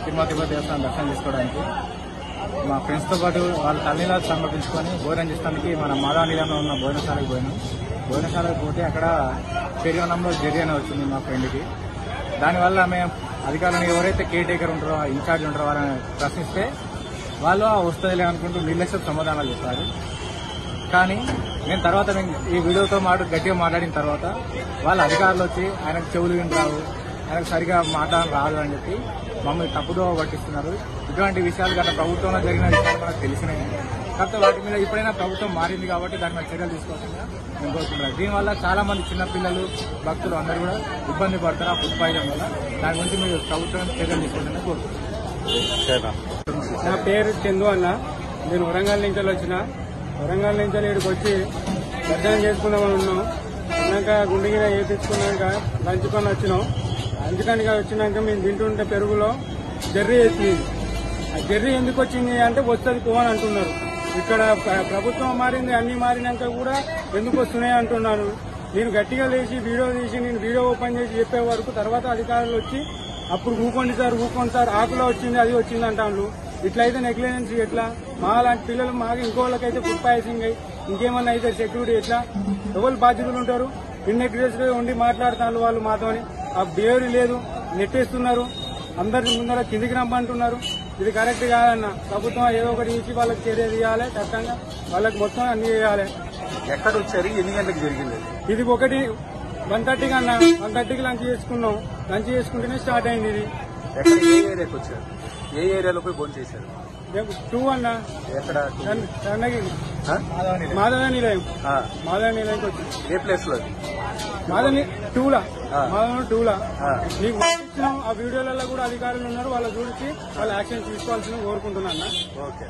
తిరుమల తిరుపతి దేవస్థానం దర్శనం చేసుకోవడానికి మా ఫ్రెండ్స్తో పాటు వాళ్ళ తల్లిదండ్రులు సమర్పించుకొని భోజనం చేసడానికి మన మాదానిలంలో ఉన్న భోజనశాలకు పోయినాం. భోజనశాలకు పోతే అక్కడ పెరిగనంలో జరి అని వచ్చింది మా ఫ్రెండ్కి. దానివల్ల మేము అధికారులను ఎవరైతే కేర్ టేకర్ ఉంటారో ఇన్ఛార్జ్ ఉంటారో వాళ్ళని ప్రశ్నిస్తే వాళ్ళు వస్తుందిలే అనుకుంటూ నిర్లక్ష్య సమాధానాలు చెప్తారు. కానీ నేను తర్వాత ఈ వీడియోతో గట్టిగా మాట్లాడిన తర్వాత వాళ్ళ అధికారులు వచ్చి ఆయనకు చెవులు విని రావు, ఆయనకు సరిగా మాట్లాడడం రాదు అని చెప్పి మమ్మల్ని తప్పుదో పట్టిస్తున్నారు. ఇటువంటి విషయాలు గత ప్రభుత్వంలో జరిగిన విషయాలు మనకు తెలిసినాయి. కాకపోతే వాటి మీద ఇప్పుడైనా ప్రభుత్వం మారింది కాబట్టి దాని మీద చర్యలు తీసుకోవాల్సిందిగా నేను కోరుకుంటున్నాను. దీనివల్ల చాలా మంది చిన్నపిల్లలు భక్తులు అందరూ కూడా ఇబ్బంది పడతారు ఆ ఫుడ్ పాయిజన్ వల్ల. దాని గురించి మీరు ప్రభుత్వం చర్యలు తీసుకోవాలని కోరుకుంటున్నాను. నా పేరు చందు అన్న. నేను వరంగల్ నుంచి వచ్చిన. వరంగల్ నుంచి ఇక్కడికి వచ్చి దర్శనం చేసుకుందామని ఉన్నాం. అన్నాక గుండెగిర వేయించుకున్నాక లంచుకొని వచ్చినాం. లంచుకానికి వచ్చినాక మేము తింటుంటే పెరుగులో జర్రీ వేసింది. ఆ జర్రీ ఎందుకు వచ్చింది అంటే వస్తుంది పోవని అంటున్నారు. ఇక్కడ ప్రభుత్వం మారింది, అన్ని మారినాక కూడా ఎందుకు వస్తున్నాయి అంటున్నాను. నేను గట్టిగా లేచి వీడియో తీసి నేను వీడియో ఓపెన్ చేసి చెప్పే వరకు తర్వాత అధికారులు వచ్చి అప్పుడు ఊకోండి సార్ ఆకులో వచ్చింది అది వచ్చింది అంటాను. ఇట్లయితే నెగ్లిజెన్స్ ఎట్లా? మా లాంటి పిల్లలు మాకు ఇంకోళ్ళకైతే ఫుడ్ పాయిజనింగ్ అయ్యి ఇంకేమన్నా అయితే సెక్యూరిటీ ఎట్లా? ఎవరు బాధ్యతలు ఉంటారు? ఇన్నెగ్లిజెన్స్ గా ఉండి మాట్లాడుతాను వాళ్ళు మాతోని. ఆ బిహేవియర్ లేదు, నెట్టేస్తున్నారు, అందరి ముందర కిందికి రమ్మంటున్నారు. ఇది కరెక్ట్ కాదన్న. ప్రభుత్వం ఏదో ఒకటి ఇచ్చి వాళ్ళకి చర్య తీయాలి, చట్టంగా వాళ్ళకి మొత్తం అన్ని చేయాలి. ఎక్కడ వచ్చారు, ఎన్ని గంటలకు జరిగింది? ఇది 1:30కి అన్న. 1:30కి లంచ్ చేసుకున్నాం. లంచ్ చేసుకుంటేనే స్టార్ట్ అయింది. ఇది ఏ ఏరియాకి వచ్చారు? ఏ ఏరియాలో పోయి భోజనం చేశారు? 2 అన్న. ఎక్కడ? మాధవ నిలయంకి వచ్చి. ఏ ప్లేస్ లో? మాధవ 2లా. నీకు పంపించినాం. ఆ వీడియోలలో కూడా అధికారులు ఉన్నారు. వాళ్ళ గురించి వాళ్ళ యాక్షన్ తీసుకోవాల్సింది కోరుకుంటున్నా. ఓకే.